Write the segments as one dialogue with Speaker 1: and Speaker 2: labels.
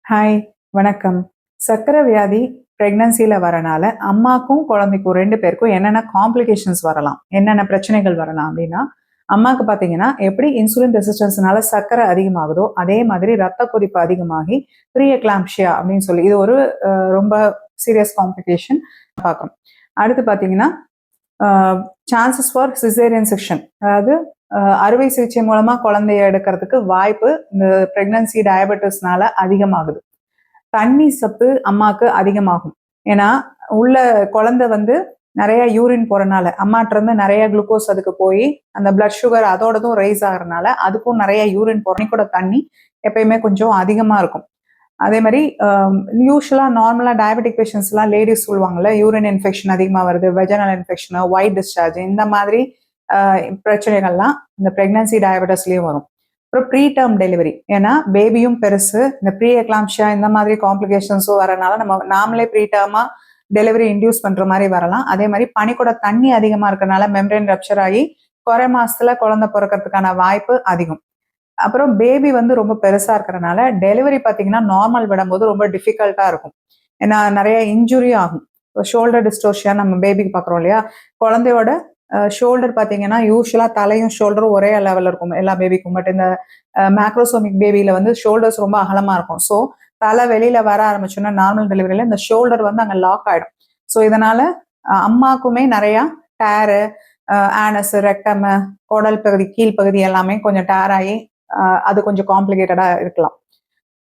Speaker 1: Hi, வணக்கம். சர்க்கரை வியாதி பிரெக்னன்சில வரனால அம்மாக்கும் குழந்தைக்கும் 2 பேருக்கும் என்னென்ன காம்ப்ளிகேஷன்ஸ் வரலாம், என்னென்ன பிரச்சனைகள் வரலாம் அப்படின்னா, அம்மாக்கு பார்த்தீங்கன்னா எப்படி இன்சுலின் ரெசிஸ்டன்ஸ்னால சர்க்கரை அதிகமாகுதோ, அதே மாதிரி ரத்த கொதிப்பு அதிகமாகி ப்ரீ எக்லாம்ப்சியா அப்படின்னு சொல்லி இது ஒரு ரொம்ப சீரியஸ் காம்ப்ளிகேஷன் பார்க்கணும். அடுத்து பார்த்தீங்கன்னா, சான்சஸ் ஃபார் சிசேரியன் செக்ஷன், அதாவது அறுவை சிகிச்சை மூலமா குழந்தைய எடுக்கிறதுக்கு வாய்ப்பு இந்த பிரெக்னன்சி டயபெட்டிஸ்னால அதிகமாகுது. தண்ணி சத்து அம்மாக்கு அதிகமாகும். ஏன்னா உள்ள குழந்தை வந்து நிறைய யூரின் போறனால அம்மாட்ட இருந்து நிறைய குளுக்கோஸ் அதுக்கு போய் அந்த பிளட் சுகர் அதோடதும் ரைஸ் ஆகுறதுனால அதுக்கும் நிறைய யூரின் போற கூட தண்ணி எப்பயுமே கொஞ்சம் அதிகமா இருக்கும். அதே மாதிரி யூஸ்வலா நார்மலா டயபெட்டிக் பேஷண்ட்ஸ்லாம் லேடிஸ் சொல்லுவாங்கல்ல, யூரின் இன்ஃபெக்ஷன் அதிகமாக வருது, வெஜனல் இன்ஃபெக்ஷன், ஒயிட் டிஸ்சார்ஜ், இந்த மாதிரி பிரச்சனைகள்லாம் இந்த பிரெக்னன்சி டயபெட்டிஸ்லயும் வரும். அப்புறம் ப்ரீ டேர்ம் டெலிவரி, ஏன்னா பேபியும் பெருசு, இந்த ப்ரீ எக்லாம்ஷியா இந்த மாதிரி காம்ப்ளிகேஷன்ஸும் வரனால நாமளே ப்ரீ டேர்மா டெலிவரி இன்டியூஸ் பண்ற மாதிரி வரலாம். அதே மாதிரி பனிக்கூட தண்ணி அதிகமா இருக்கறனால மெம்பரேன் ரப்சர் ஆகி குறை மாசத்துல குழந்தை பிறக்கிறதுக்கான வாய்ப்பு அதிகம். அப்புறம் பேபி வந்து ரொம்ப பெருசா இருக்கிறனால டெலிவரி பார்த்தீங்கன்னா நார்மல் விடும்போது ரொம்ப டிஃபிகல்ட்டா இருக்கும். ஏன்னா நிறைய இன்ஜுரி ஆகும். ஷோல்டர் டிஸ்டோஷியா நம்ம பேபிக்கு பார்க்குறோம் இல்லையா, குழந்தையோட ஷோல்டர் பார்த்தீங்கன்னா யூஸ்வலா தலையும் ஷோல்டரும் ஒரே லெவலில் இருக்கும் எல்லா பேபிக்கும். பட் இந்த மேக்ரோசோமிக் பேபியில வந்து ஷோல்டர்ஸ் ரொம்ப அகலமா இருக்கும். ஸோ தலை வெளியில வர ஆரம்பிச்சோன்னா நார்மல் டெலிவரியில இந்த ஷோல்டர் வந்து அங்கே லாக் ஆயிடும். ஸோ இதனால அம்மாக்குமே நிறைய டேரு, ஆனஸ், ரெக்டம், குடல் பகுதி, கீழ்ப்பகுதி எல்லாமே கொஞ்சம் டேர் ஆகி அது கொஞ்சம் காம்ப்ளிகேட்டடா இருக்கலாம்.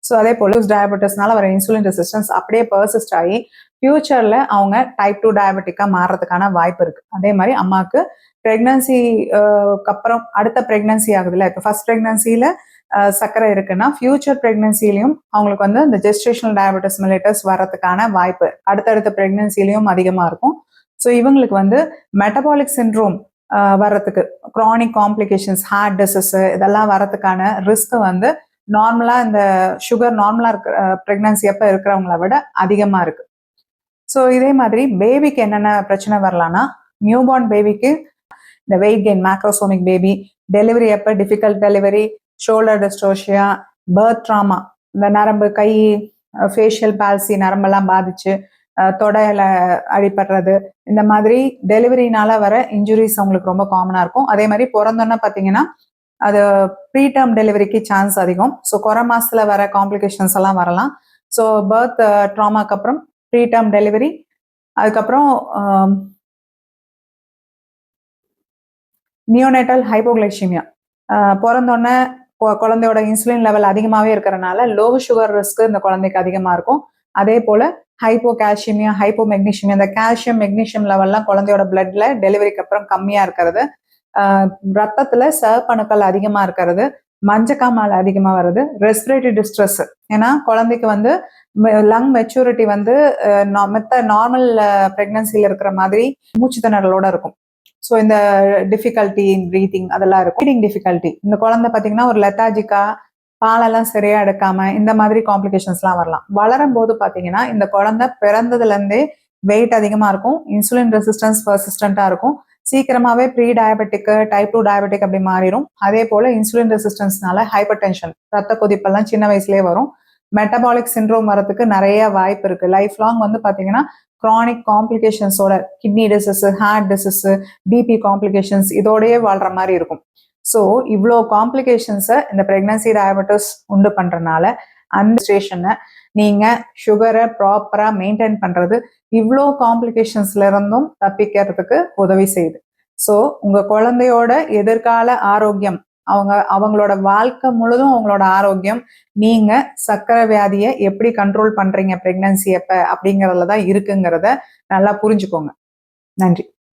Speaker 1: ஸோ அதே போல டயபெட்டிஸ்னால வர இன்சுலின் ரெசிஸ்டன்ஸ் அப்படியே பர்சிஸ்ட் ஆகி ஃபியூச்சர்ல அவங்க டைப் 2 டயபெட்டிக்கா மாறுறதுக்கான வாய்ப்பு இருக்கு. அதே மாதிரி அம்மாக்கு பிரெக்னன்சி அப்புறம் அடுத்த பிரெக்னன்சி ஆகுதுல்ல, இப்போ ஃபர்ஸ்ட் பிரெக்னன்சில சர்க்கரை இருக்குன்னா ஃபியூச்சர் பிரெக்னன்சிலையும் அவங்களுக்கு வந்து இந்த ஜெஸ்டேஷனல் டயபெட்டிஸ் மெலிட்டஸ் வரதுக்கான வாய்ப்பு அடுத்தடுத்த பிரெக்னன்சிலையும் அதிகமா இருக்கும். ஸோ இவங்களுக்கு வந்து மெட்டபாலிக் சிண்ட்ரோம் வர்றதுக்கு, க்ரானிக் காம்ப்ளிகேஷன்ஸ், ஹார்ட் டிசீஸ் இதெல்லாம் வரதுக்கான ரிஸ்க் வந்து நார்மலா இந்த சுகர் நார்மலா இருக்கிற பிரெக்னன்சி அப்ப இருக்கிறவங்கள விட அதிகமா இருக்கு. ஸோ இதே மாதிரி பேபிக்கு என்னென்ன பிரச்சனை வரலாம்னா, நியூபார்ன் பேபிக்கு இந்த weight gain, macrosomic baby, delivery அப்ப difficult delivery, shoulder dystocia, birth trauma, இந்த நரம்பு கை ஃபேஷியல் பால்சி நரம்பெல்லாம் பாதிச்சு தொடையில அடிபடுறது, இந்த மாதிரி டெலிவரினால வர இன்ஜுரிஸ் அவங்களுக்கு ரொம்ப காமனா இருக்கும். அதே மாதிரி பிறந்தோன்னா பார்த்தீங்கன்னா அது ப்ரீ டேர்ம் டெலிவரிக்கு சான்ஸ் அதிகம். ஸோ குறை மாசத்துல வர காம்ப்ளிகேஷன்ஸ் எல்லாம் வரலாம். ஸோ பர்த் ட்ராமாக்கு அப்புறம் ப்ரீ டேர்ம் டெலிவரி, அதுக்கப்புறம் நியோனேட்டல் ஹைப்போகிளைசீமியா, பிறந்தோடனே குழந்தையோட இன்சுலின் லெவல் அதிகமாகவே இருக்கிறனால லோ சுகர் ரிஸ்க் இந்த குழந்தைக்கு அதிகமாக இருக்கும். அதே போல ஹைப்போ கால்சியமியா, ஹைப்போ மெக்னீஷியமியா, இந்த கால்சியம் மெக்னீஷியம் லெவல்லாம் குழந்தையோட பிளட்ல டெலிவரிக்கு அப்புறம் கம்மியா இருக்கிறது, ரத்தத்துல சிவப்பணுக்கள் அதிகமா இருக்கிறது, மஞ்சக்காமால் அதிகமா வருது, ரெஸ்பிரேட்டரி டிஸ்ட்ரெஸ், ஏன்னா குழந்தைக்கு வந்து லங் மெச்சூரிட்டி வந்து மற்ற நார்மல் பிரெக்னன்சில இருக்கிற மாதிரி மூச்சு திணறலோட இருக்கும். ஸோ இந்த டிஃபிகல்ட்டி இன் பிரீத்திங் அதெல்லாம் இருக்கும். ஃபீடிங் டிஃபிகல்ட்டி, இந்த குழந்தை பார்த்தீங்கன்னா ஒரு லெத்தாஜிக்கா, பாலெல்லாம் சரியா எடுக்காம இந்த மாதிரி காம்ப்ளிகேஷன்ஸ்லாம் வரலாம். வளரும் போது பார்த்தீங்கன்னா இந்த குழந்தை பிறந்ததுல இருந்தே வெயிட் அதிகமா இருக்கும், இன்சுலின் ரெசிஸ்டன்ஸ் பர்சிஸ்டண்டா இருக்கும், சீக்கிரமாவே ப்ரீ டயபெட்டிக், டைப் 2 டயபெட்டிக் அப்படி மாறிடும். அதே போல இன்சுலின் ரெசிஸ்டன்ஸ்னால ஹைப்பர் டென்ஷன், ரத்த கொதிப்பெல்லாம் சின்ன வயசுலேயே வரும். மெட்டபாலிக் சிண்ட்ரோம் வரதுக்கு நிறைய வாய்ப்பு இருக்கு. லைஃப் லாங் வந்து பாத்தீங்கன்னா க்ரானிக் காம்ப்ளிகேஷன்ஸோட kidney disease, heart disease, BP complications இதோடயே வாழ்ற மாதிரி இருக்கும். ஸோ இவ்வளோ காம்ப்ளிகேஷன்ஸை இந்த பிரெக்னன்சி டயபெட்டிஸ் உண்டு பண்றதுனால அந்த ஸ்டேஷனை நீங்க சுகரை ப்ராப்பரா மெயின்டைன் பண்றது இவ்வளோ காம்ப்ளிகேஷன்ஸ்ல இருந்தும் தப்பிக்கிறதுக்கு உதவி செய்யுது. ஸோ உங்க குழந்தையோட எதிர்கால ஆரோக்கியம், அவங்களோட வாழ்க்கை முழுதும் அவங்களோட ஆரோக்கியம், நீங்க சர்க்கரை வியாதியை எப்படி கண்ட்ரோல் பண்றீங்க பிரெக்னன்சி அப்ப அப்படிங்கறதுல தான் இருக்குங்கிறத நல்லா புரிஞ்சுக்கோங்க. நன்றி.